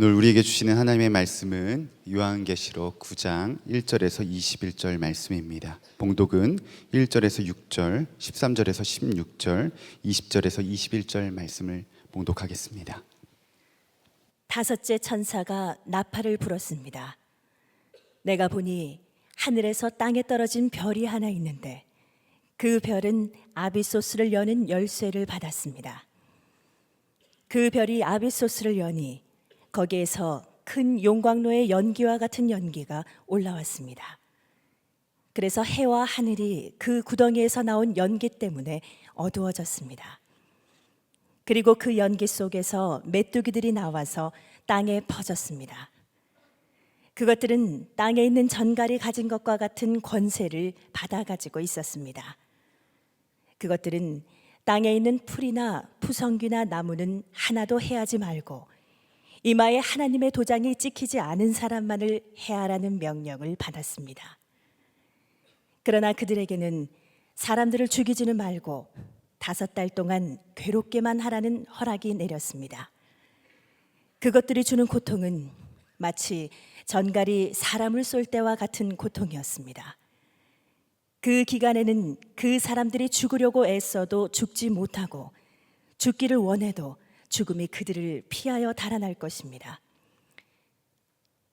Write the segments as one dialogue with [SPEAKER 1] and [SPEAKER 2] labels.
[SPEAKER 1] 오늘 우리에게 주시는 하나님의 말씀은 요한계시록 9장 1절에서 21절 말씀입니다. 봉독은 1절에서 6절, 13절에서 16절, 20절에서 21절 말씀을 봉독하겠습니다.
[SPEAKER 2] 다섯째 천사가 나팔을 불었습니다. 내가 보니 하늘에서 땅에 떨어진 별이 하나 있는데 그 별은 아비소스를 여는 열쇠를 받았습니다. 그 별이 아비소스를 여니 거기에서 큰 용광로의 연기와 같은 연기가 올라왔습니다. 그래서 해와 하늘이 그 구덩이에서 나온 연기 때문에 어두워졌습니다. 그리고 그 연기 속에서 메뚜기들이 나와서 땅에 퍼졌습니다. 그것들은 땅에 있는 전갈이 가진 것과 같은 권세를 받아 가지고 있었습니다. 그것들은 땅에 있는 풀이나 푸성귀나 나무는 하나도 해하지 말고 이마에 하나님의 도장이 찍히지 않은 사람만을 해하라는 명령을 받았습니다. 그러나 그들에게는 사람들을 죽이지는 말고 5달 동안 괴롭게만 하라는 허락이 내렸습니다. 그것들이 주는 고통은 마치 전갈이 사람을 쏠 때와 같은 고통이었습니다. 그 기간에는 그 사람들이 죽으려고 애써도 죽지 못하고 죽기를 원해도 죽음이 그들을 피하여 달아날 것입니다.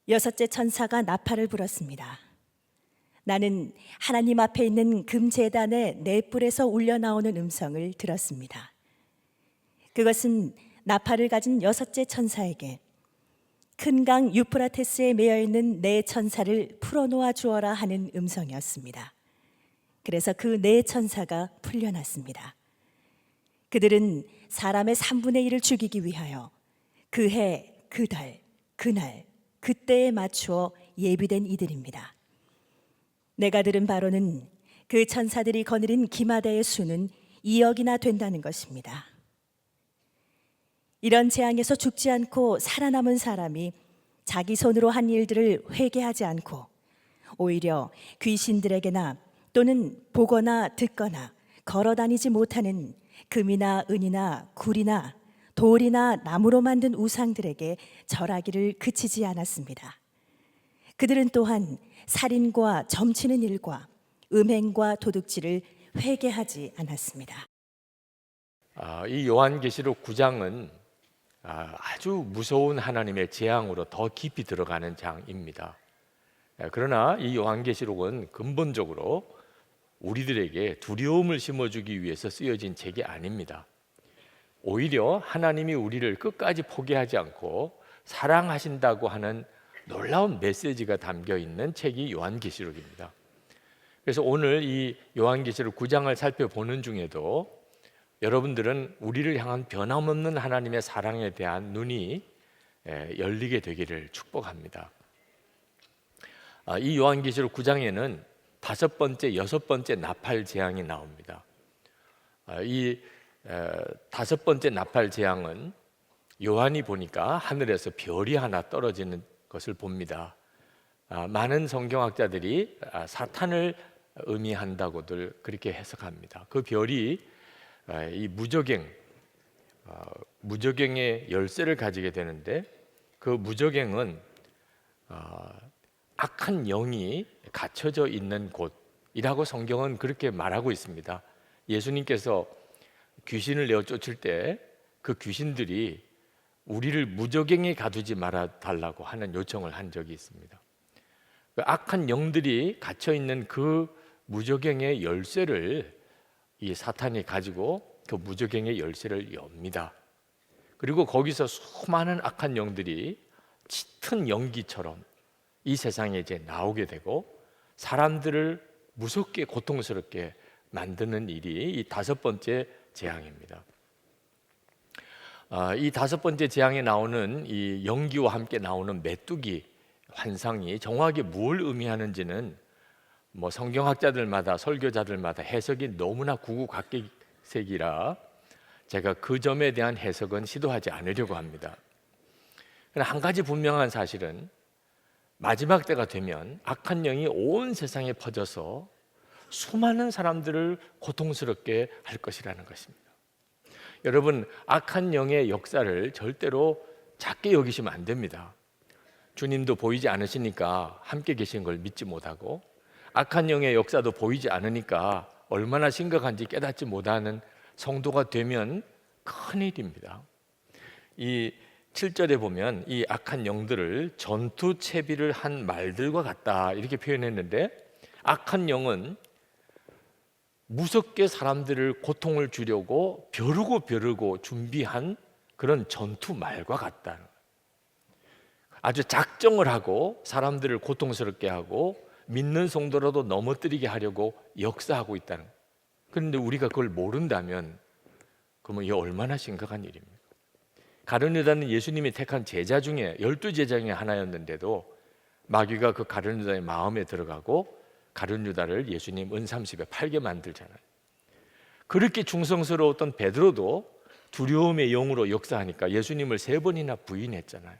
[SPEAKER 2] 여섯째 천사가 나팔을 불었습니다. 나는 하나님 앞에 있는 금제단의 네 뿔에서 울려나오는 음성을 들었습니다. 그것은 나팔을 가진 여섯째 천사에게 큰 강 유프라테스에 매여 있는 네 천사를 풀어놓아 주어라 하는 음성이었습니다. 그래서 그 네 천사가 풀려났습니다. 그들은 사람의 3분의 1을 죽이기 위하여 그 해, 그 달, 그날, 그때에 맞추어 예비된 이들입니다. 내가 들은 바로는 그 천사들이 거느린 기마대의 수는 2억이나 된다는 것입니다. 이런 재앙에서 죽지 않고 살아남은 사람이 자기 손으로 한 일들을 회개하지 않고 오히려 귀신들에게나 또는 보거나 듣거나 걸어다니지 못하는 금이나 은이나 굴이나 돌이나 나무로 만든 우상들에게 절하기를 그치지 않았습니다. 그들은 또한 살인과 점치는 일과 음행과 도둑질을 회개하지 않았습니다.
[SPEAKER 3] 이 요한계시록 9장은 아주 무서운 하나님의 재앙으로 더 깊이 들어가는 장입니다. 그러나 이 요한계시록은 근본적으로 우리들에게 두려움을 심어주기 위해서 쓰여진 책이 아닙니다. 오히려 하나님이 우리를 끝까지 포기하지 않고 사랑하신다고 하는 놀라운 메시지가 담겨 있는 책이 요한계시록입니다. 그래서 오늘 이 요한계시록 9장을 살펴보는 중에도 여러분들은 우리를 향한 변함없는 하나님의 사랑에 대한 눈이 열리게 되기를 축복합니다. 이 요한계시록 9장에는 5번째, 6번째 나팔 재앙이 나옵니다. 이 5번째 나팔 재앙은 요한이 보니까 하늘에서 별이 하나 떨어지는 것을 봅니다. 많은 성경학자들이 사탄을 의미한다고들 그렇게 해석합니다. 그 별이 이 무저갱의 열쇠를 가지게 되는데 그 무저갱은 악한 영이 갇혀져 있는 곳이라고 성경은 그렇게 말하고 있습니다. 예수님께서 귀신을 내어 쫓을 때 그 귀신들이 우리를 무저갱에 가두지 말아 달라고 하는 요청을 한 적이 있습니다. 그 악한 영들이 갇혀 있는 그 무저갱의 열쇠를 이 사탄이 가지고 그 무저갱의 열쇠를 엽니다. 그리고 거기서 수많은 악한 영들이 짙은 연기처럼 이 세상에 이제 나오게 되고 사람들을 무섭게 고통스럽게 만드는 일이 이 5번째 재앙입니다. 이 5번째 재앙에 나오는 이 연기와 함께 나오는 메뚜기 환상이 정확하게 뭘 의미하는지는 성경학자들마다 설교자들마다 해석이 너무나 구구각색이라 제가 그 점에 대한 해석은 시도하지 않으려고 합니다. 그러나 한 가지 분명한 사실은 마지막 때가 되면 악한 영이 온 세상에 퍼져서 수많은 사람들을 고통스럽게 할 것이라는 것입니다. 여러분, 악한 영의 역사를 절대로 작게 여기시면 안 됩니다. 주님도 보이지 않으시니까 함께 계신 걸 믿지 못하고, 악한 영의 역사도 보이지 않으니까 얼마나 심각한지 깨닫지 못하는 성도가 되면 큰일입니다. 이 7절에 보면 이 악한 영들을 전투 채비를 한 말들과 같다 이렇게 표현했는데, 악한 영은 무섭게 사람들을 고통을 주려고 벼르고 준비한 그런 전투 말과 같다. 아주 작정을 하고 사람들을 고통스럽게 하고 믿는 성도라도 넘어뜨리게 하려고 역사하고 있다는. 그런데 우리가 그걸 모른다면 그러면 이게 얼마나 심각한 일입니까? 가룟 유다는 예수님이 택한 제자 중에 12제자 중에 하나였는데도 마귀가 그 가룟 유다의 마음에 들어가고 가룟 유다를 예수님 은30에 팔게 만들잖아요. 그렇게 충성스러웠던 베드로도 두려움의 영으로 역사하니까 예수님을 3번이나 부인했잖아요.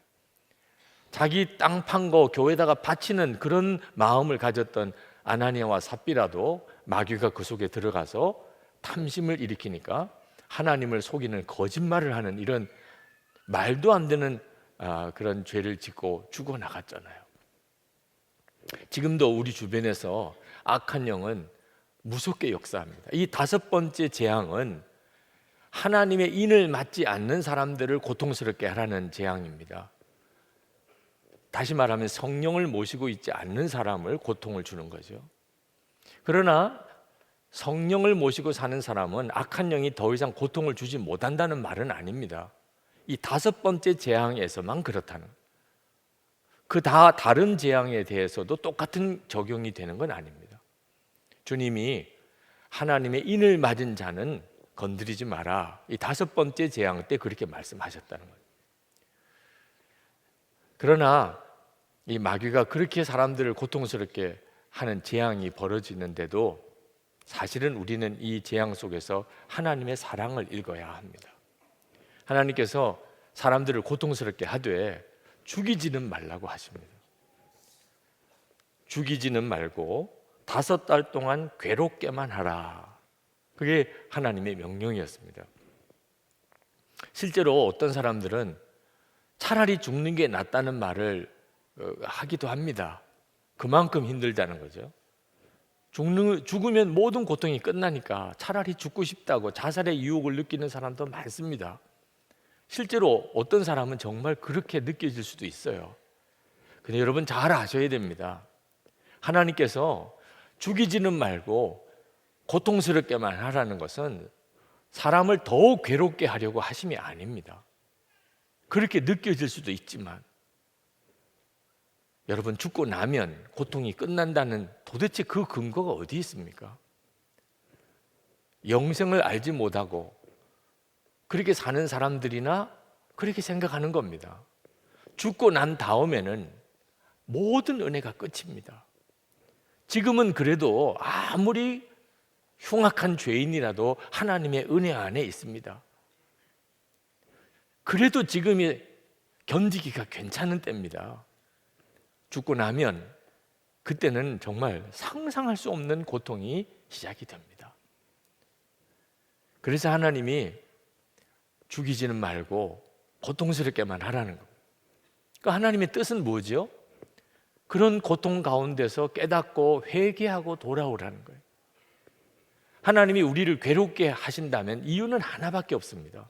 [SPEAKER 3] 자기 땅 판 거 교회에다가 바치는 그런 마음을 가졌던 아나니아와 삽비라도 마귀가 그 속에 들어가서 탐심을 일으키니까 하나님을 속이는 거짓말을 하는 이런 말도 안 되는 그런 죄를 짓고 죽어나갔잖아요. 지금도 우리 주변에서 악한 영은 무섭게 역사합니다. 이 5번째 재앙은 하나님의 인을 맞지 않는 사람들을 고통스럽게 하라는 재앙입니다. 다시 말하면 성령을 모시고 있지 않는 사람을 고통을 주는 거죠. 그러나 성령을 모시고 사는 사람은 악한 영이 더 이상 고통을 주지 못한다는 말은 아닙니다. 이 5번째 재앙에서만 그렇다는, 그 다른 재앙에 대해서도 똑같은 적용이 되는 건 아닙니다. 주님이 하나님의 인을 맞은 자는 건드리지 마라, 이 5번째 재앙 때 그렇게 말씀하셨다는 거예요. 그러나 이 마귀가 그렇게 사람들을 고통스럽게 하는 재앙이 벌어지는데도 사실은 우리는 이 재앙 속에서 하나님의 사랑을 읽어야 합니다. 하나님께서 사람들을 고통스럽게 하되 죽이지는 말라고 하십니다. 죽이지는 말고 5달 동안 괴롭게만 하라. 그게 하나님의 명령이었습니다. 실제로 어떤 사람들은 차라리 죽는 게 낫다는 말을 하기도 합니다. 그만큼 힘들다는 거죠. 죽으면 모든 고통이 끝나니까 차라리 죽고 싶다고 자살의 유혹을 느끼는 사람도 많습니다. 실제로 어떤 사람은 정말 그렇게 느껴질 수도 있어요. 근데 여러분 잘 아셔야 됩니다. 하나님께서 죽이지는 말고 고통스럽게만 하라는 것은 사람을 더욱 괴롭게 하려고 하심이 아닙니다. 그렇게 느껴질 수도 있지만 여러분, 죽고 나면 고통이 끝난다는 도대체 그 근거가 어디 있습니까? 영생을 알지 못하고 그렇게 사는 사람들이나 그렇게 생각하는 겁니다. 죽고 난 다음에는 모든 은혜가 끝입니다. 지금은 그래도 아무리 흉악한 죄인이라도 하나님의 은혜 안에 있습니다. 그래도 지금이 견디기가 괜찮은 때입니다. 죽고 나면 그때는 정말 상상할 수 없는 고통이 시작이 됩니다. 그래서 하나님이 죽이지는 말고 고통스럽게만 하라는 겁니다. 그러니까 하나님의 뜻은 뭐죠? 그런 고통 가운데서 깨닫고 회개하고 돌아오라는 거예요. 하나님이 우리를 괴롭게 하신다면 이유는 하나밖에 없습니다.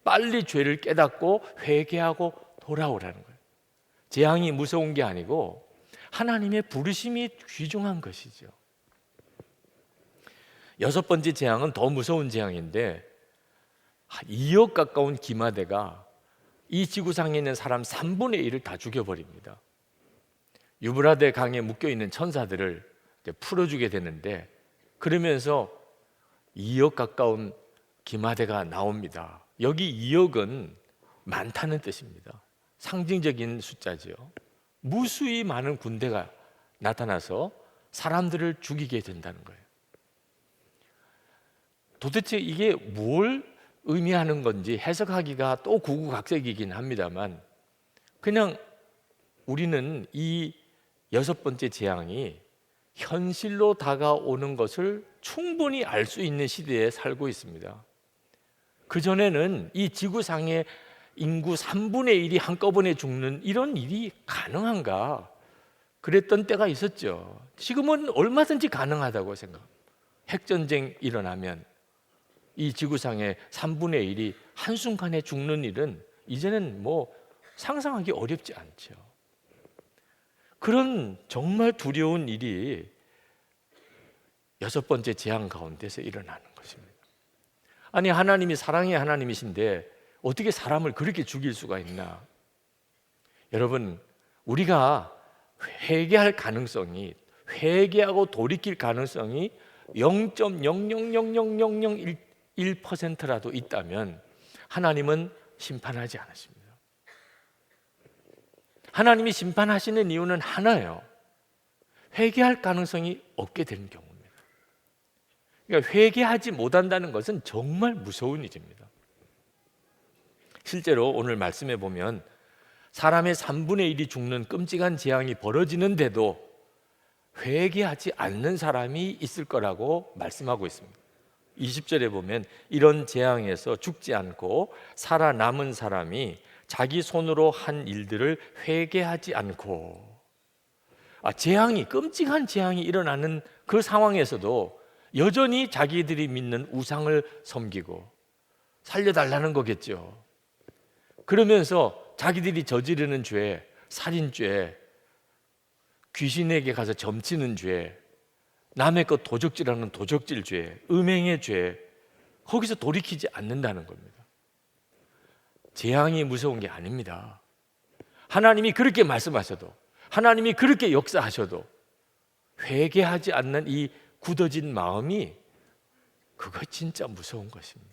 [SPEAKER 3] 빨리 죄를 깨닫고 회개하고 돌아오라는 거예요. 재앙이 무서운 게 아니고 하나님의 부르심이 귀중한 것이죠. 6번째 재앙은 더 무서운 재앙인데 2억 가까운 기마대가 이 지구상에 있는 사람 3분의 1을 다 죽여버립니다. 유브라데 강에 묶여있는 천사들을 풀어주게 되는데, 그러면서 2억 가까운 기마대가 나옵니다. 여기 2억은 많다는 뜻입니다. 상징적인 숫자죠. 무수히 많은 군대가 나타나서 사람들을 죽이게 된다는 거예요. 도대체 이게 뭘 의미하는 건지 해석하기가 또 구구각색이긴 합니다만, 그냥 우리는 이 6번째 재앙이 현실로 다가오는 것을 충분히 알 수 있는 시대에 살고 있습니다. 그전에는 이 지구상에 인구 3분의 1이 한꺼번에 죽는 이런 일이 가능한가? 그랬던 때가 있었죠. 지금은 얼마든지 가능하다고 생각합니다. 핵전쟁 일어나면 이 지구상의 3분의 1이 한순간에 죽는 일은 이제는 뭐 상상하기 어렵지 않죠. 그런 정말 두려운 일이 6번째 재앙 가운데서 일어나는 것입니다. 아니, 하나님이 사랑의 하나님이신데 어떻게 사람을 그렇게 죽일 수가 있나? 여러분, 우리가 회개할 가능성이, 회개하고 돌이킬 가능성이 0.0000001%라도 있다면 하나님은 심판하지 않으십니다. 하나님이 심판하시는 이유는 하나예요. 회개할 가능성이 없게 되는 경우입니다. 그러니까 회개하지 못한다는 것은 정말 무서운 일입니다. 실제로 오늘 말씀해 보면 사람의 3분의 1이 죽는 끔찍한 재앙이 벌어지는데도 회개하지 않는 사람이 있을 거라고 말씀하고 있습니다. 20절에 보면 이런 재앙에서 죽지 않고 살아남은 사람이 자기 손으로 한 일들을 회개하지 않고, 재앙이, 끔찍한 재앙이 일어나는 그 상황에서도 여전히 자기들이 믿는 우상을 섬기고 살려달라는 거겠죠. 그러면서 자기들이 저지르는 죄, 살인죄, 귀신에게 가서 점치는 죄, 남의 것 도적질하는 도적질죄, 음행의 죄, 거기서 돌이키지 않는다는 겁니다. 재앙이 무서운 게 아닙니다. 하나님이 그렇게 말씀하셔도, 하나님이 그렇게 역사하셔도 회개하지 않는 이 굳어진 마음이, 그거 진짜 무서운 것입니다.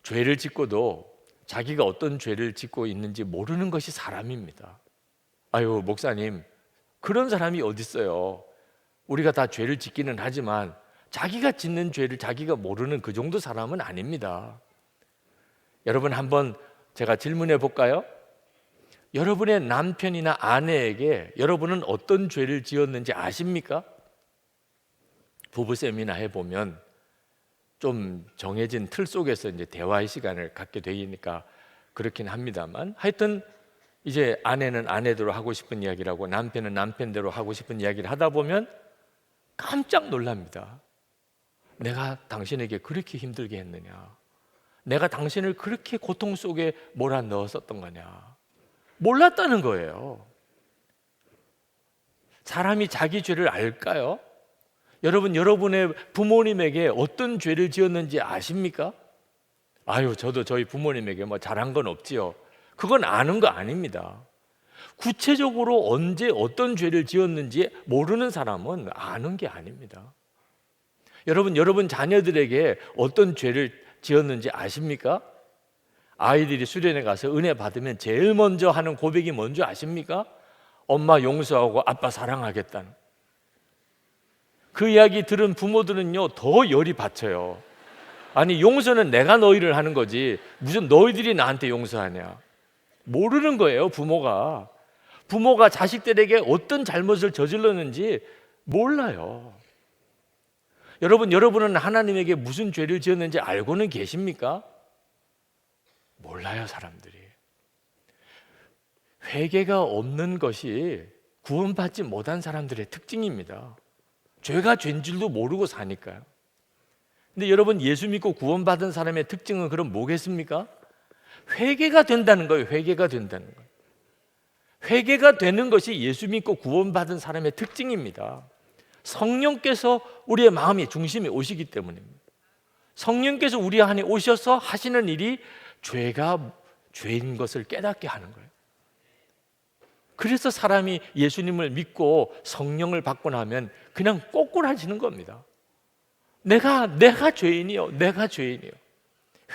[SPEAKER 3] 죄를 짓고도 자기가 어떤 죄를 짓고 있는지 모르는 것이 사람입니다. 아유, 목사님, 그런 사람이 어디 있어요? 우리가 다 죄를 짓기는 하지만 자기가 짓는 죄를 자기가 모르는 그 정도 사람은 아닙니다. 여러분, 한번 제가 질문해 볼까요? 여러분의 남편이나 아내에게 여러분은 어떤 죄를 지었는지 아십니까? 부부 세미나 해보면 좀 정해진 틀 속에서 이제 대화의 시간을 갖게 되니까 그렇긴 합니다만, 하여튼 이제 아내는 아내대로 하고 싶은 이야기를 하고 남편은 남편대로 하고 싶은 이야기를 하다 보면 깜짝 놀랍니다. 내가 당신에게 그렇게 힘들게 했느냐? 내가 당신을 그렇게 고통 속에 몰아넣었었던 거냐? 몰랐다는 거예요. 사람이 자기 죄를 알까요? 여러분, 여러분의 부모님에게 어떤 죄를 지었는지 아십니까? 아유, 저도 저희 부모님에게 뭐 잘한 건 없지요. 그건 아는 거 아닙니다. 구체적으로 언제 어떤 죄를 지었는지 모르는 사람은 아는 게 아닙니다. 여러분 자녀들에게 어떤 죄를 지었는지 아십니까? 아이들이 수련회 가서 은혜 받으면 제일 먼저 하는 고백이 뭔지 아십니까? 엄마 용서하고 아빠 사랑하겠다는. 그 이야기 들은 부모들은요, 더 열이 받쳐요. 아니, 용서는 내가 너희를 하는 거지 무슨 너희들이 나한테 용서하냐. 모르는 거예요. 부모가 자식들에게 어떤 잘못을 저질렀는지 몰라요. 여러분은 하나님에게 무슨 죄를 지었는지 알고는 계십니까? 몰라요, 사람들이. 회개가 없는 것이 구원받지 못한 사람들의 특징입니다. 죄가 죄인 줄도 모르고 사니까요. 근데 여러분, 예수 믿고 구원받은 사람의 특징은 그럼 뭐겠습니까? 회개가 된다는 거예요. 회개가 된다는 거예요. 회개가 되는 것이 예수 믿고 구원받은 사람의 특징입니다. 성령께서 우리의 마음의 중심에 오시기 때문입니다. 성령께서 우리 안에 오셔서 하시는 일이 죄가 죄인 것을 깨닫게 하는 거예요. 그래서 사람이 예수님을 믿고 성령을 받고 나면 그냥 꼬꾸라지는 겁니다. 내가 죄인이요. 내가 죄인이요.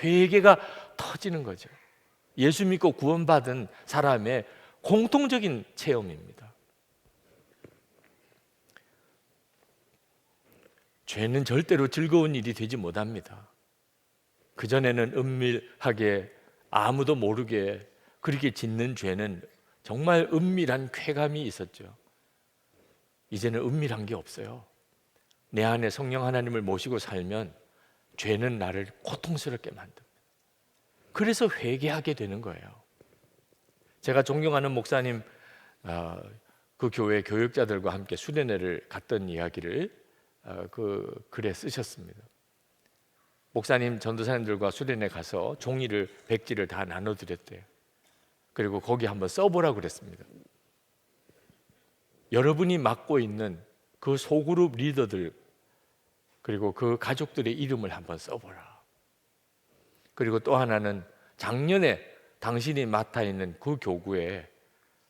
[SPEAKER 3] 회개가 터지는 거죠. 예수 믿고 구원받은 사람의 공통적인 체험입니다. 죄는 절대로 즐거운 일이 되지 못합니다. 그전에는 은밀하게 아무도 모르게 그렇게 짓는 죄는 정말 은밀한 쾌감이 있었죠. 이제는 은밀한 게 없어요. 내 안에 성령 하나님을 모시고 살면 죄는 나를 고통스럽게 만듭니다. 그래서 회개하게 되는 거예요. 제가 존경하는 목사님 그 교회 교육자들과 함께 수련회를 갔던 이야기를 그 글에 쓰셨습니다. 목사님 전도사님들과 수련회 가서 종이를 백지를 다 나눠드렸대요. 그리고 거기 한번 써보라고 그랬습니다. 여러분이 맡고 있는 그 소그룹 리더들 그리고 그 가족들의 이름을 한번 써보라. 그리고 또 하나는 작년에 당신이 맡아 있는 그 교구에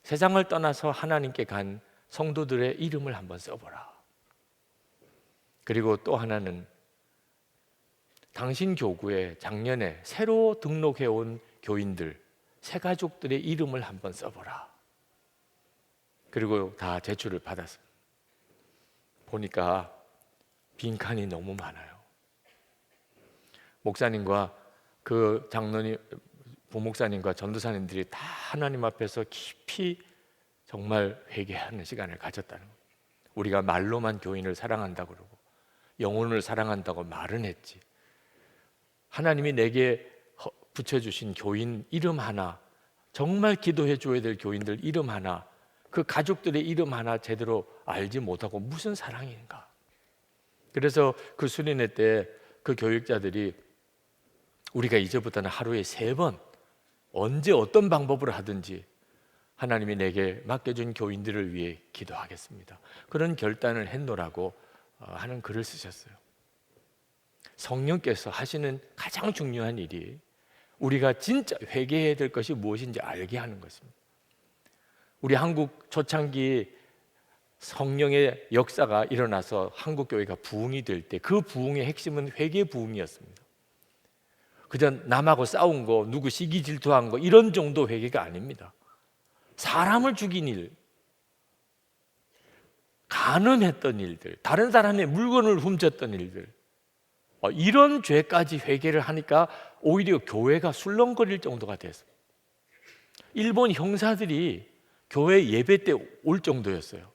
[SPEAKER 3] 세상을 떠나서 하나님께 간 성도들의 이름을 한번 써보라. 그리고 또 하나는 당신 교구에 작년에 새로 등록해온 교인들, 새 가족들의 이름을 한번 써보라. 그리고 다 제출을 받았습니다. 보니까 빈칸이 너무 많아요. 목사님과 그 장로님, 부목사님과 전도사님들이 다 하나님 앞에서 깊이 정말 회개하는 시간을 가졌다는 거예요. 우리가 말로만 교인을 사랑한다고 그러고 영혼을 사랑한다고 말은 했지, 하나님이 내게 붙여주신 교인 이름 하나, 정말 기도해 줘야 될 교인들 이름 하나, 그 가족들의 이름 하나 제대로 알지 못하고 무슨 사랑인가. 그래서 그 수련회 때 그 교육자들이 우리가 이제부터는 하루에 3번 언제 어떤 방법으로 하든지 하나님이 내게 맡겨준 교인들을 위해 기도하겠습니다, 그런 결단을 했노라고 하는 글을 쓰셨어요. 성령께서 하시는 가장 중요한 일이 우리가 진짜 회개해야 될 것이 무엇인지 알게 하는 것입니다. 우리 한국 초창기 성령의 역사가 일어나서 한국 교회가 부흥이 될 때 그 부흥의 핵심은 회개 부흥이었습니다. 그저 남하고 싸운 거, 누구 시기 질투한 거 이런 정도 회개가 아닙니다. 사람을 죽인 일, 간음했던 일들, 다른 사람의 물건을 훔쳤던 일들, 이런 죄까지 회개를 하니까 오히려 교회가 술렁거릴 정도가 됐어요. 일본 형사들이 교회 예배 때 올 정도였어요.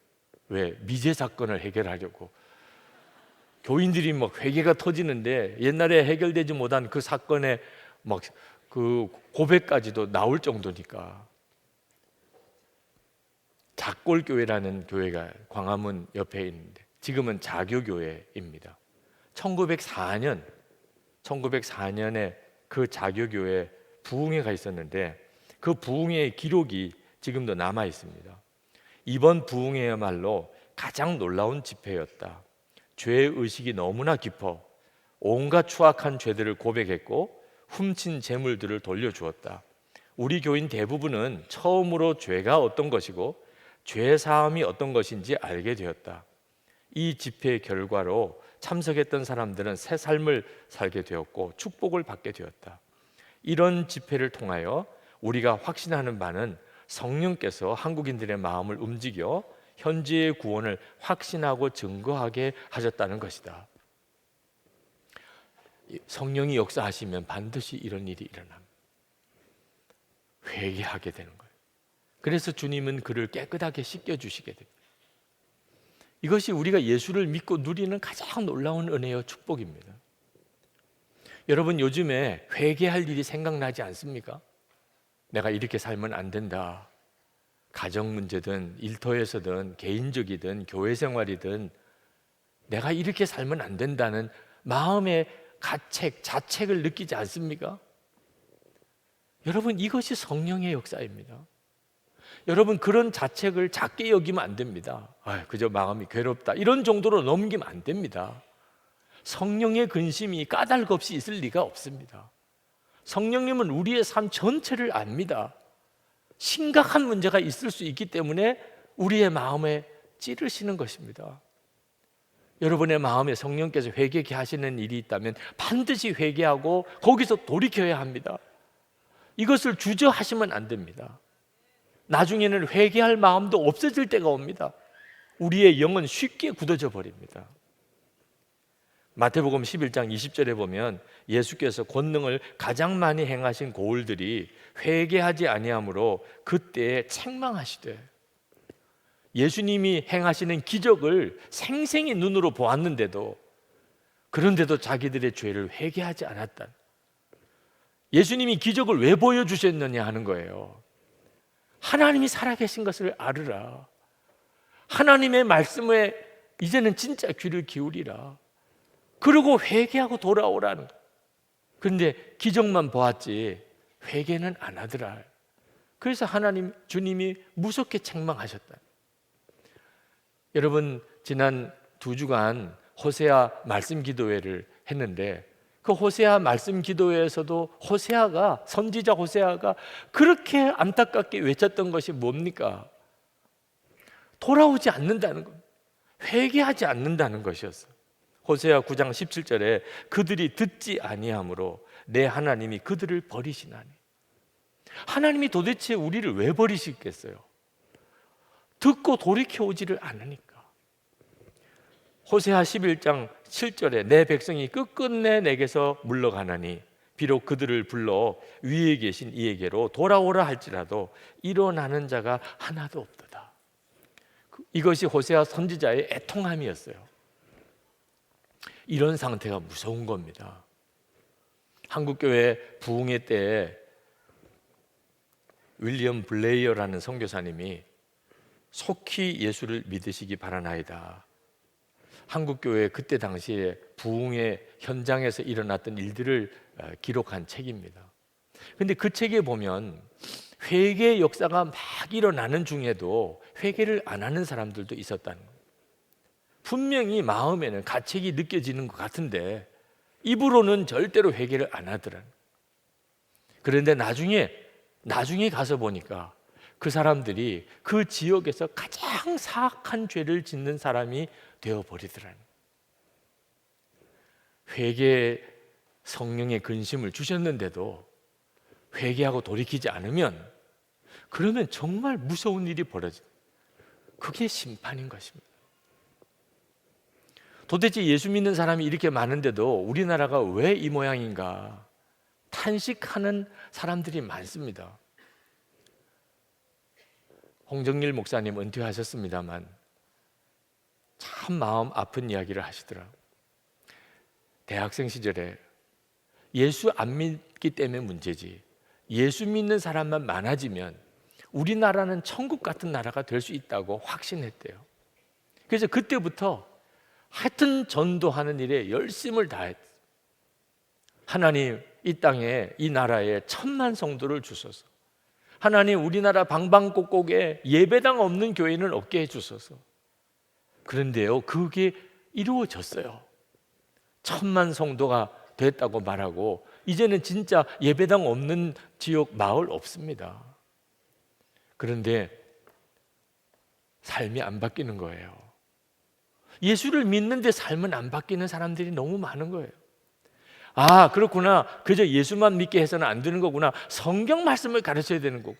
[SPEAKER 3] 왜? 미제 사건을 해결하려고. 교인들이 막 회개가 터지는데 옛날에 해결되지 못한 그 사건의 막 그 고백까지도 나올 정도니까. 작골교회라는 교회가 광화문 옆에 있는데 지금은 자교교회입니다. 1904년에 그 자교교회 부흥회가 있었는데 그 부흥회의 기록이 지금도 남아 있습니다. 이번 부흥회야말로 가장 놀라운 집회였다. 죄의식이 너무나 깊어 온갖 추악한 죄들을 고백했고 훔친 재물들을 돌려주었다. 우리 교인 대부분은 처음으로 죄가 어떤 것이고 죄 사함이 어떤 것인지 알게 되었다. 이 집회의 결과로 참석했던 사람들은 새 삶을 살게 되었고 축복을 받게 되었다. 이런 집회를 통하여 우리가 확신하는 바는 성령께서 한국인들의 마음을 움직여 현재의 구원을 확신하고 증거하게 하셨다는 것이다. 성령이 역사하시면 반드시 이런 일이 일어납니다. 회개하게 되는 거예요. 그래서 주님은 그를 깨끗하게 씻겨주시게 됩니다. 이것이 우리가 예수를 믿고 누리는 가장 놀라운 은혜와 축복입니다. 여러분, 요즘에 회개할 일이 생각나지 않습니까? 내가 이렇게 살면 안 된다. 가정 문제든 일터에서든 개인적이든 교회 생활이든 내가 이렇게 살면 안 된다는 마음의 자책을 느끼지 않습니까? 여러분, 이것이 성령의 역사입니다. 여러분, 그런 자책을 작게 여기면 안 됩니다. 그저 마음이 괴롭다 이런 정도로 넘기면 안 됩니다. 성령의 근심이 까닭없이 있을 리가 없습니다. 성령님은 우리의 삶 전체를 압니다. 심각한 문제가 있을 수 있기 때문에 우리의 마음에 찌르시는 것입니다. 여러분의 마음에 성령께서 회개케 하시는 일이 있다면 반드시 회개하고 거기서 돌이켜야 합니다. 이것을 주저하시면 안 됩니다. 나중에는 회개할 마음도 없어질 때가 옵니다. 우리의 영은 쉽게 굳어져 버립니다. 마태복음 11장 20절에 보면 예수께서 권능을 가장 많이 행하신 고을들이 회개하지 아니하므로 그때에 책망하시되, 예수님이 행하시는 기적을 생생히 눈으로 보았는데도 그런데도 자기들의 죄를 회개하지 않았다. 예수님이 기적을 왜 보여주셨느냐 하는 거예요. 하나님이 살아계신 것을 알으라. 하나님의 말씀에 이제는 진짜 귀를 기울이라. 그리고 회개하고 돌아오라는 거예요. 그런데 기적만 보았지 회개는 안 하더라. 그래서 하나님 주님이 무섭게 책망하셨다. 여러분, 지난 2주간 호세아 말씀 기도회를 했는데 그 호세아 말씀 기도회에서도 선지자 호세아가 그렇게 안타깝게 외쳤던 것이 뭡니까? 돌아오지 않는다는 것, 회개하지 않는다는 것이었어요. 호세아 9장 17절에 그들이 듣지 아니하므로 내 하나님이 그들을 버리시나니. 하나님이 도대체 우리를 왜 버리시겠어요? 듣고 돌이켜 오지를 않으니까. 호세아 11장 7절에 내 백성이 끝끝내 내게서 물러가나니 비록 그들을 불러 위에 계신 이에게로 돌아오라 할지라도 일어나는 자가 하나도 없도다. 이것이 호세아 선지자의 애통함이었어요. 이런 상태가 무서운 겁니다. 한국교회 부흥회 때 윌리엄 블레이어라는 선교사님이 속히 예수를 믿으시기 바라나이다. 한국교회 그때 당시에 부흥의 현장에서 일어났던 일들을 기록한 책입니다. 그런데 그 책에 보면 회개의 역사가 막 일어나는 중에도 회개를 안 하는 사람들도 있었다는 거예요. 분명히 마음에는 가책이 느껴지는 것 같은데 입으로는 절대로 회개를 안 하더라는 거예요. 그런데 나중에 가서 보니까 그 사람들이 그 지역에서 가장 사악한 죄를 짓는 사람이 되어버리더라는 거예요. 회개 성령의 근심을 주셨는데도 회개하고 돌이키지 않으면 그러면 정말 무서운 일이 벌어져요. 그게 심판인 것입니다. 도대체 예수 믿는 사람이 이렇게 많은데도 우리나라가 왜 이 모양인가 탄식하는 사람들이 많습니다. 홍정일 목사님 은퇴하셨습니다만 참 마음 아픈 이야기를 하시더라. 대학생 시절에 예수 안 믿기 때문에 문제지 예수 믿는 사람만 많아지면 우리나라는 천국 같은 나라가 될 수 있다고 확신했대요. 그래서 그때부터 하여튼 전도하는 일에 열심을 다했어요. 하나님, 이 땅에 이 나라에 1000만 성도를 주소서. 하나님, 우리나라 방방곡곡에 예배당 없는 교회는 없게 해주소서. 그런데요, 그게 이루어졌어요. 1000만 성도가 됐다고 말하고 이제는 진짜 예배당 없는 지역 마을 없습니다. 그런데 삶이 안 바뀌는 거예요. 예수를 믿는데 삶은 안 바뀌는 사람들이 너무 많은 거예요. 아, 그렇구나. 그저 예수만 믿게 해서는 안 되는 거구나. 성경 말씀을 가르쳐야 되는 거고.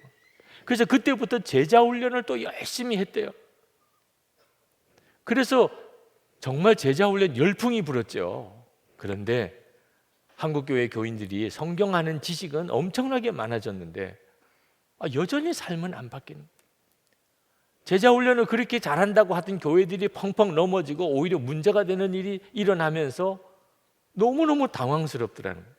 [SPEAKER 3] 그래서 그때부터 제자 훈련을 또 열심히 했대요. 그래서 정말 제자 훈련 열풍이 불었죠. 그런데 한국교회 교인들이 성경하는 지식은 엄청나게 많아졌는데 여전히 삶은 안 바뀌는 거예요. 제자 훈련을 그렇게 잘한다고 하던 교회들이 펑펑 넘어지고 오히려 문제가 되는 일이 일어나면서 너무너무 당황스럽더라는 거예요.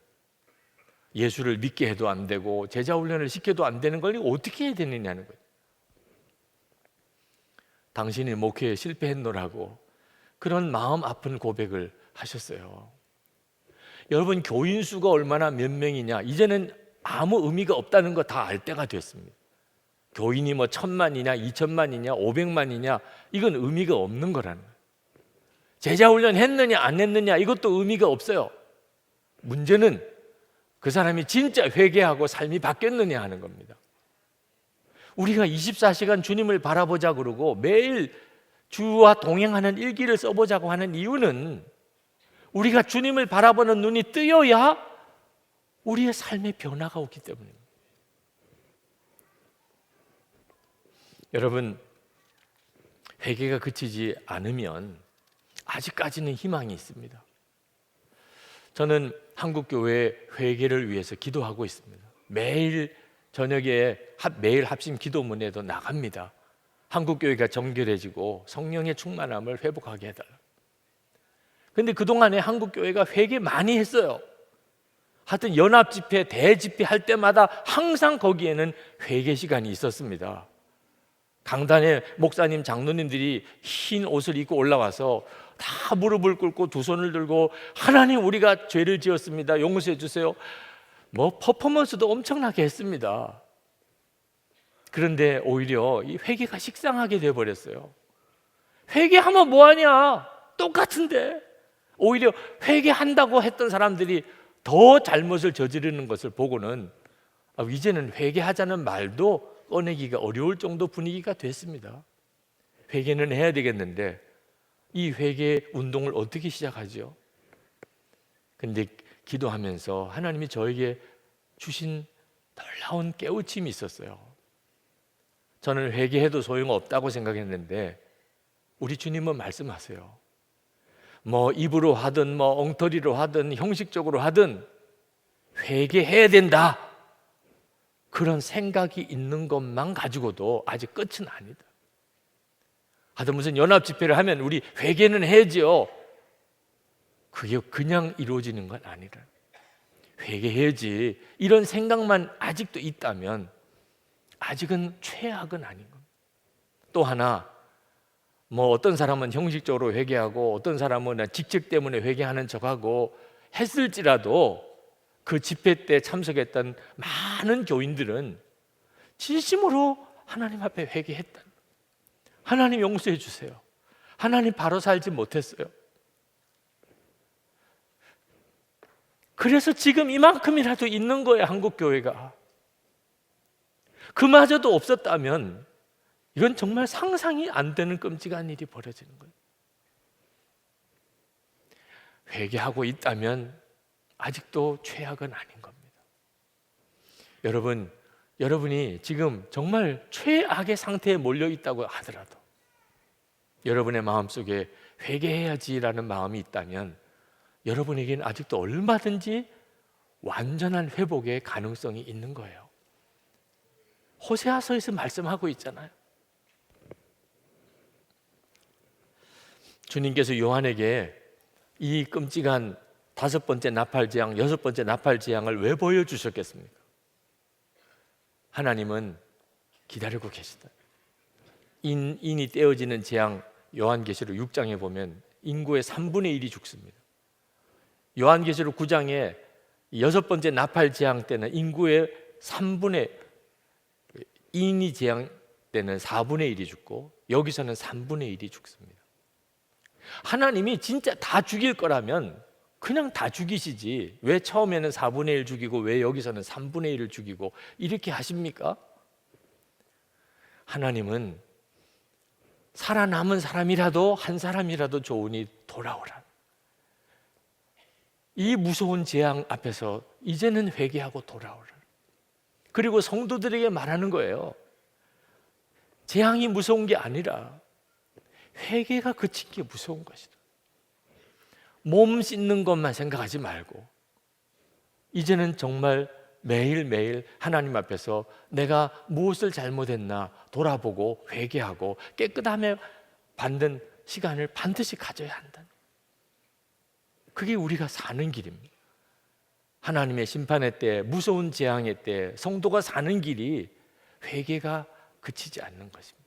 [SPEAKER 3] 예수를 믿게 해도 안 되고 제자 훈련을 시켜도 안 되는 걸 어떻게 해야 되느냐는 거예요. 당신이 목회에 실패했노라고 그런 마음 아픈 고백을 하셨어요. 여러분, 교인 수가 얼마나 몇 명이냐 이제는 아무 의미가 없다는 거 다 알 때가 됐습니다. 교인이 뭐 1000만이냐 2000만이냐 500만이냐 이건 의미가 없는 거라는 거예요. 제자 훈련 했느냐 안 했느냐 이것도 의미가 없어요. 문제는 그 사람이 진짜 회개하고 삶이 바뀌었느냐 하는 겁니다. 우리가 24시간 주님을 바라보자 그러고 매일 주와 동행하는 일기를 써보자고 하는 이유는 우리가 주님을 바라보는 눈이 뜨여야 우리의 삶의 변화가 오기 때문입니다. 여러분, 회개가 그치지 않으면 아직까지는 희망이 있습니다. 저는 한국교회 회개를 위해서 기도하고 있습니다. 매일 저녁에 매일 합심 기도문에도 나갑니다. 한국교회가 정결해지고 성령의 충만함을 회복하게 해달라. 그런데 그동안에 한국교회가 회개 많이 했어요. 하여튼 연합 집회, 대집회 할 때마다 항상 거기에는 회개 시간이 있었습니다. 강단에 목사님, 장로님들이 흰 옷을 입고 올라와서 다 무릎을 꿇고 두 손을 들고 하나님 우리가 죄를 지었습니다. 용서해 주세요. 뭐 퍼포먼스도 엄청나게 했습니다. 그런데 오히려 이 회개가 식상하게 되어버렸어요. 회개하면 뭐하냐? 똑같은데. 오히려 회개한다고 했던 사람들이 더 잘못을 저지르는 것을 보고는 이제는 회개하자는 말도 꺼내기가 어려울 정도 분위기가 됐습니다. 회개는 해야 되겠는데 이 회개 운동을 어떻게 시작하죠? 근데 기도하면서 하나님이 저에게 주신 놀라운 깨우침이 있었어요. 저는 회개해도 소용없다고 생각했는데 우리 주님은 말씀하세요. 뭐 입으로 하든 뭐 엉터리로 하든 형식적으로 하든 회개해야 된다. 그런 생각이 있는 것만 가지고도 아직 끝은 아니다. 하여튼 무슨 연합 집회를 하면 우리 회개는 해야지요. 그게 그냥 이루어지는 건 아니라 회개해야지 이런 생각만 아직도 있다면 아직은 최악은 아닌 겁니다. 또 하나 뭐 어떤 사람은 형식적으로 회개하고 어떤 사람은 직책 때문에 회개하는 척하고 했을지라도 그 집회 때 참석했던 많은 교인들은 진심으로 하나님 앞에 회개했다. 하나님 용서해 주세요. 하나님 바로 살지 못했어요. 그래서 지금 이만큼이라도 있는 거예요, 한국 교회가. 그마저도 없었다면 이건 정말 상상이 안 되는 끔찍한 일이 벌어지는 거예요. 회개하고 있다면 아직도 최악은 아닌 겁니다. 여러분이 지금 정말 최악의 상태에 몰려 있다고 하더라도 여러분의 마음속에 회개해야지라는 마음이 있다면 여러분에게는 아직도 얼마든지 완전한 회복의 가능성이 있는 거예요. 호세아서에서 말씀하고 있잖아요. 주님께서 요한에게 이 끔찍한 5번째 나팔재앙, 6번째 나팔재앙을 왜 보여주셨겠습니까? 하나님은 기다리고 계시다. 인이 떼어지는 재앙, 요한계시록 6장에 보면 인구의 3분의 1이 죽습니다. 요한계시록 9장에 6번째 나팔재앙 때는 인구의 3분의 인이 재앙 때는 4분의 1이 죽고 여기서는 3분의 1이 죽습니다. 하나님이 진짜 다 죽일 거라면 그냥 다 죽이시지 왜 처음에는 4분의 1 죽이고 왜 여기서는 3분의 1을 죽이고 이렇게 하십니까? 하나님은 살아남은 사람이라도 한 사람이라도 좋으니 돌아오라. 이 무서운 재앙 앞에서 이제는 회개하고 돌아오라. 그리고 성도들에게 말하는 거예요. 재앙이 무서운 게 아니라 회개가 그친 게 무서운 것이다. 몸 씻는 것만 생각하지 말고 이제는 정말 매일매일 하나님 앞에서 내가 무엇을 잘못했나 돌아보고 회개하고 깨끗함에 받는 시간을 반드시 가져야 한다. 그게 우리가 사는 길입니다. 하나님의 심판의 때, 무서운 재앙의 때 성도가 사는 길이 회개가 그치지 않는 것입니다.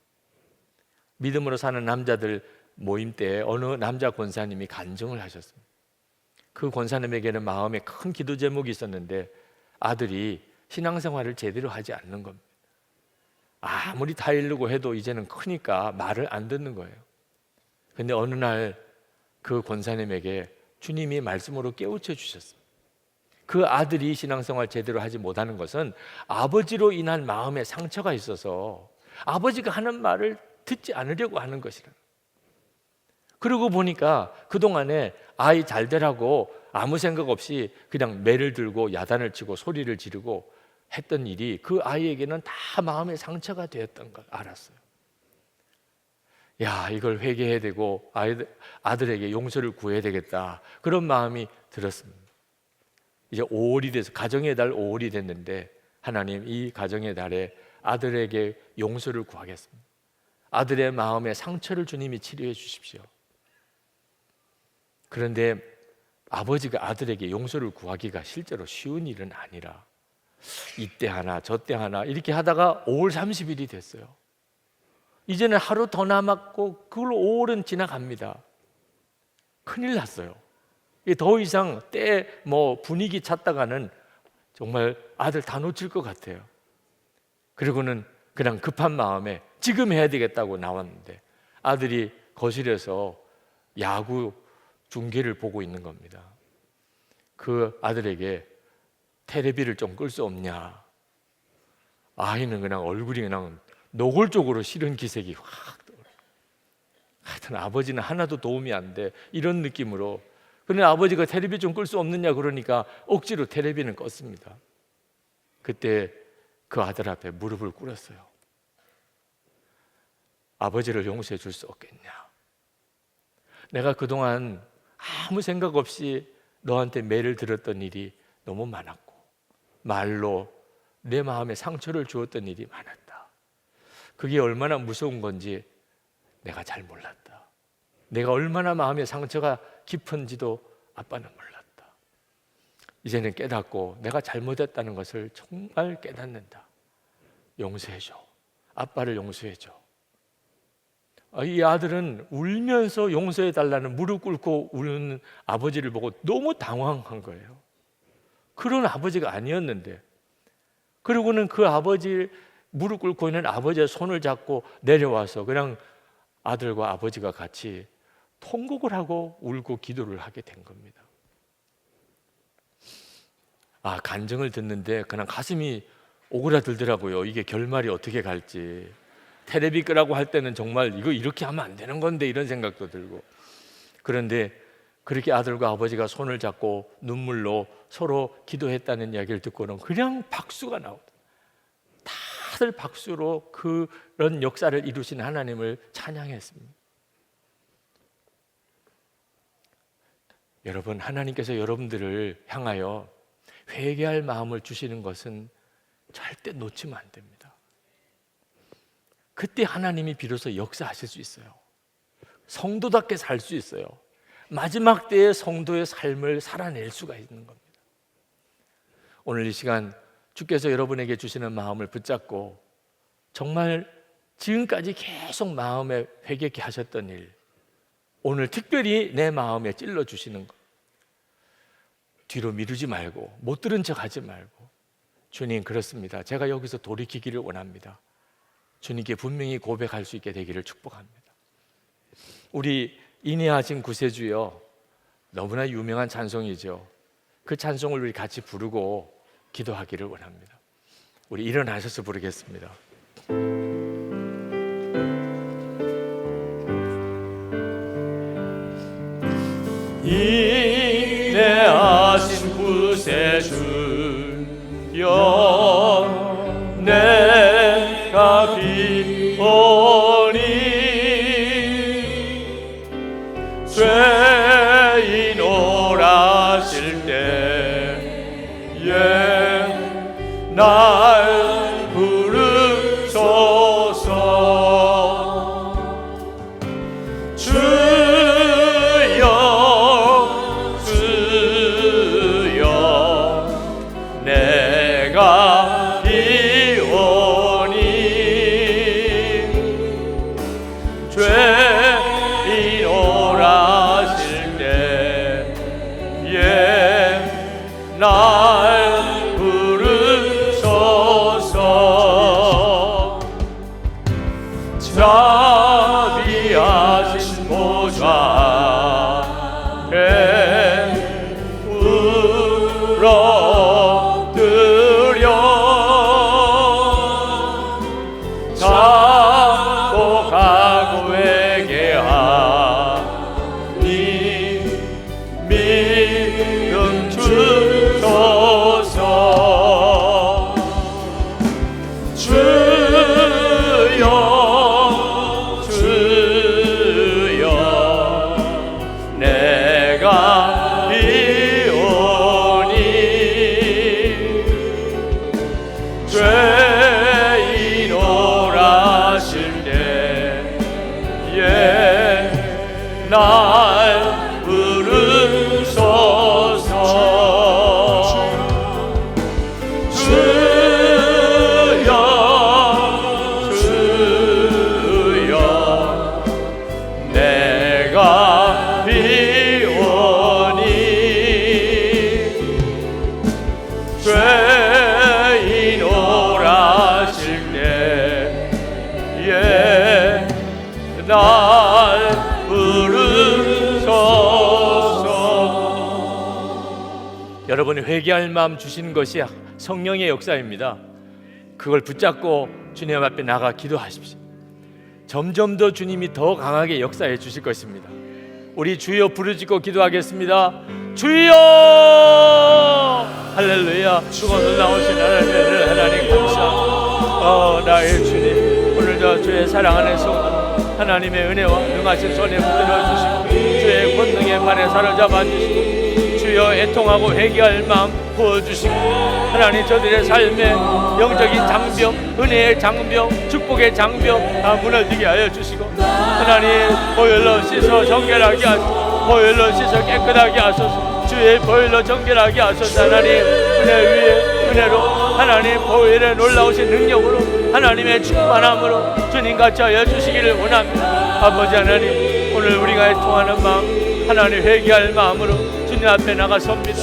[SPEAKER 3] 믿음으로 사는 남자들 모임 때 어느 남자 권사님이 간증을 하셨습니다. 그 권사님에게는 마음에 큰 기도 제목이 있었는데 아들이 신앙생활을 제대로 하지 않는 겁니다. 아무리 타이르고 해도 이제는 크니까 말을 안 듣는 거예요. 근데 어느 날 그 권사님에게 주님이 말씀으로 깨우쳐 주셨습니다. 그 아들이 신앙생활 제대로 하지 못하는 것은 아버지로 인한 마음의 상처가 있어서 아버지가 하는 말을 듣지 않으려고 하는 것이라. 그러고 보니까 그동안에 아이 잘 되라고 아무 생각 없이 그냥 매를 들고 야단을 치고 소리를 지르고 했던 일이 그 아이에게는 다 마음의 상처가 되었던 걸 알았어요. 야, 이걸 회개해야 되고 아들에게 용서를 구해야 되겠다. 그런 마음이 들었습니다. 이제 5월이 돼서 가정의 달 5월이 됐는데 하나님 이 가정의 달에 아들에게 용서를 구하겠습니다. 아들의 마음의 상처를 주님이 치료해 주십시오. 그런데 아버지가 아들에게 용서를 구하기가 실제로 쉬운 일은 아니라 이때 하나 저때 하나 이렇게 하다가 5월 30일이 됐어요. 이제는 하루 더 남았고 그걸로 5월은 지나갑니다. 큰일 났어요. 더 이상 분위기 찾다가는 정말 아들 다 놓칠 것 같아요. 그리고는 그냥 급한 마음에 지금 해야 되겠다고 나왔는데 아들이 거실에서 야구 중계를 보고 있는 겁니다. 그 아들에게 테레비를 좀 끌 수 없냐. 아이는 그냥 얼굴이 그냥 노골적으로 싫은 기색이 확 떠오르고, 하여튼 아버지는 하나도 도움이 안 돼, 이런 느낌으로. 그런데 아버지가 테레비 좀 끌 수 없느냐 그러니까 억지로 테레비는 껐습니다. 그때 그 아들 앞에 무릎을 꿇었어요. 아버지를 용서해 줄 수 없겠냐. 내가 그동안 아무 생각 없이 너한테 매를 들었던 일이 너무 많았고 말로 내 마음에 상처를 주었던 일이 많았다. 그게 얼마나 무서운 건지 내가 잘 몰랐다. 내가 얼마나 마음의 상처가 깊은지도 아빠는 몰랐다. 이제는 깨닫고 내가 잘못했다는 것을 정말 깨닫는다. 용서해줘. 아빠를 용서해줘. 이 아들은 울면서 용서해달라는 무릎 꿇고 우는 아버지를 보고 너무 당황한 거예요. 그런 아버지가 아니었는데. 그리고는 그 아버지, 무릎 꿇고 있는 아버지의 손을 잡고 내려와서 그냥 아들과 아버지가 같이 통곡을 하고 울고 기도를 하게 된 겁니다. 간증을 듣는데 그냥 가슴이 오그라들더라고요. 이게 결말이 어떻게 갈지. 테레비 끄라고 할 때는 정말 이거 이렇게 하면 안 되는 건데 이런 생각도 들고. 그런데 그렇게 아들과 아버지가 손을 잡고 눈물로 서로 기도했다는 이야기를 듣고는 그냥 박수가 나오더라고요. 다들 박수로 그런 역사를 이루신 하나님을 찬양했습니다. 여러분, 하나님께서 여러분들을 향하여 회개할 마음을 주시는 것은 절대 놓치면 안 됩니다. 그때 하나님이 비로소 역사하실 수 있어요. 성도답게 살 수 있어요. 마지막 때의 성도의 삶을 살아낼 수가 있는 겁니다. 오늘 이 시간 주께서 여러분에게 주시는 마음을 붙잡고 정말 지금까지 계속 마음에 회개케 하셨던 일, 오늘 특별히 내 마음에 찔러주시는 것, 뒤로 미루지 말고 못 들은 척 하지 말고, 주님 그렇습니다, 제가 여기서 돌이키기를 원합니다. 주님께 분명히 고백할 수 있게 되기를 축복합니다. 우리 인내하신 구세주여, 너무나 유명한 찬송이죠. 그 찬송을 우리 같이 부르고 기도하기를 원합니다. 우리 일어나셔서 부르겠습니다. 인내하신 구세주여, 내가 비오니 죄인 오라실 때에 날 부르소서. 주여 주여, 내가 비오니 죄인 오라실 때에 날 부르소서. 자비하신 보좌에 울어드려 작고 가고 회개하니 믿음 주소서. 주여 주여, 내가 비오니 죄인 오라실 때에 날 부르소서. 여러분이 회개할 마음 주시는 것이 성령의 역사입니다. 그걸 붙잡고 주님 앞에 나가 기도하십시오. 점점 더 주님이 더 강하게 역사해 주실 것입니다. 우리 주여 부르짖고 기도하겠습니다. 주여! 할렐루야. 죽어서 나오신 하나님의 하나님 감사합니다. 나의 주님, 오늘도 주의 사랑 안에서 하나님의 은혜와 능하신 손에 붙들어 주시고 주의 권능의 발에 사로잡아 주시고 주여 애통하고 회개할 마음 부어주시고 하나님 저들의 삶에 영적인 장벽, 은혜의 장벽, 축복의 장벽 다 무너지게 하여 주시고 하나님 보혈로 씻어 정결하게 하소서. 보혈로 씻어 깨끗하게 하소서. 주의 보혈로 정결하게 하소서. 하나님 은혜 위에 은혜로 하나님 보혈의 놀라우신 능력으로 하나님의 충만함으로 주님같이 하여 주시기를 원합니다. 아버지 하나님, 오늘 우리가 통하는 마음 하나님 회개할 마음으로 주님 앞에 나가섭니다.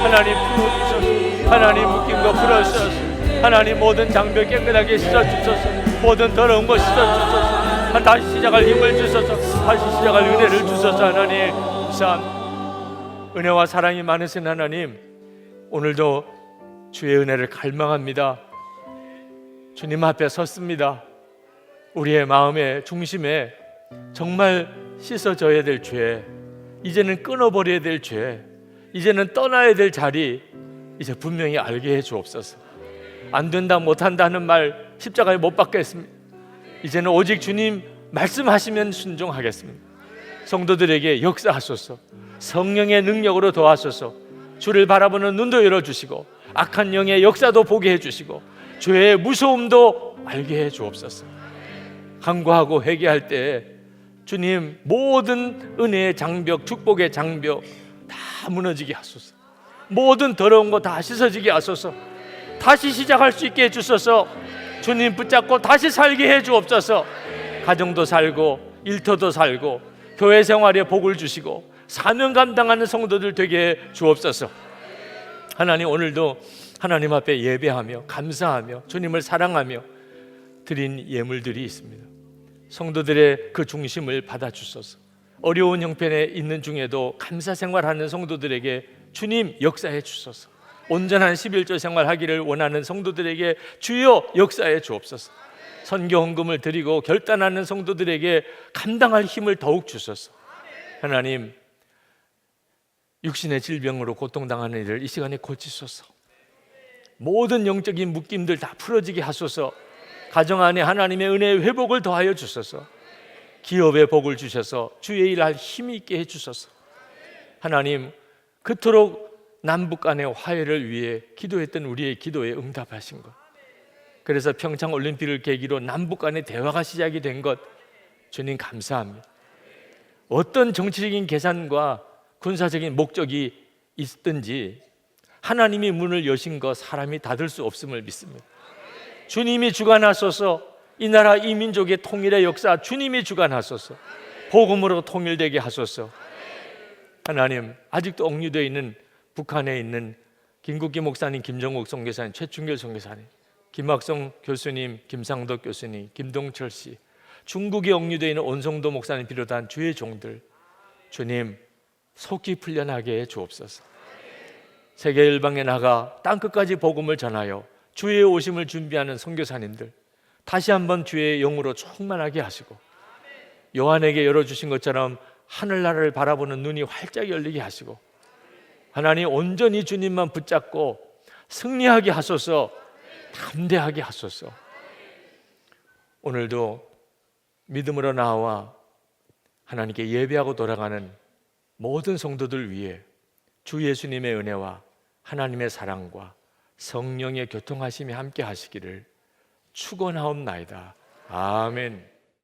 [SPEAKER 3] 하나님 풀어주소서. 하나님 묶인 거 풀어주소서. 하나님 모든 장벽 깨끗하게 씻어주소서. 모든 더러운 거 씻어주소서. 다시 시작할 힘을 주소서. 다시 시작할 은혜를 주소서. 하나님 감사합니다. 은혜와 사랑이 많으신 하나님, 오늘도 주의 은혜를 갈망합니다. 주님 앞에 섰습니다. 우리의 마음의 중심에 정말 씻어져야 될 죄, 이제는 끊어버려야 될 죄, 이제는 떠나야 될 자리 이제 분명히 알게 해 주옵소서. 안 된다 못한다 하는 말 십자가에 못 박겠습니다. 이제는 오직 주님 말씀하시면 순종하겠습니다. 성도들에게 역사하소서. 성령의 능력으로 도와소서. 주를 바라보는 눈도 열어주시고 악한 영의 역사도 보게 해주시고 죄의 무서움도 알게 해 주옵소서. 간구하고 회개할 때 주님 모든 은혜의 장벽, 축복의 장벽 다 무너지게 하소서. 모든 더러운 거 다 씻어지게 하소서. 다시 시작할 수 있게 해주소서. 주님 붙잡고 다시 살게 해 주옵소서. 가정도 살고 일터도 살고 교회 생활에 복을 주시고 사명 감당하는 성도들 되게 해 주옵소서. 하나님, 오늘도 하나님 앞에 예배하며 감사하며 주님을 사랑하며 드린 예물들이 있습니다. 성도들의 그 중심을 받아주소서. 어려운 형편에 있는 중에도 감사 생활하는 성도들에게 주님 역사해 주소서. 온전한 11조 생활하기를 원하는 성도들에게 주여 역사해 주옵소서. 선교 헌금을 드리고 결단하는 성도들에게 감당할 힘을 더욱 주소서. 하나님, 육신의 질병으로 고통당하는 이들 이 시간에 고치소서. 모든 영적인 묶임들 다 풀어지게 하소서. 가정 안에 하나님의 은혜의 회복을 더하여 주소서. 기업의 복을 주셔서 주의 일할 힘이 있게 해주소서. 하나님, 그토록 남북 간의 화해를 위해 기도했던 우리의 기도에 응답하신 것, 그래서 평창올림픽을 계기로 남북 간의 대화가 시작이 된 것 주님 감사합니다. 어떤 정치적인 계산과 군사적인 목적이 있든지 하나님이 문을 여신 것 사람이 닫을 수 없음을 믿습니다. 주님이 주관하소서. 이 나라 이 민족의 통일의 역사 주님이 주관하소서. 복음으로 통일되게 하소서. 하나님, 아직도 억류되어 있는 북한에 있는 김국기 목사님, 김정욱 선교사님, 최충길 선교사님, 김학성 교수님, 김상덕 교수님, 김동철 씨, 중국에 억류되어 있는 온성도 목사님 비롯한 주의 종들, 주님 속히 풀려나게 해 주옵소서. 세계 열방에 나가 땅끝까지 복음을 전하여 주의 오심을 준비하는 선교사님들 다시 한번 주의 영으로 충만하게 하시고 요한에게 열어주신 것처럼 하늘나라를 바라보는 눈이 활짝 열리게 하시고 하나님 온전히 주님만 붙잡고 승리하게 하소서. 담대하게 하소서. 오늘도 믿음으로 나와 하나님께 예배하고 돌아가는 모든 성도들 위해 주 예수님의 은혜와 하나님의 사랑과 성령의 교통하심이 함께 하시기를 축원하옵나이다. 아멘.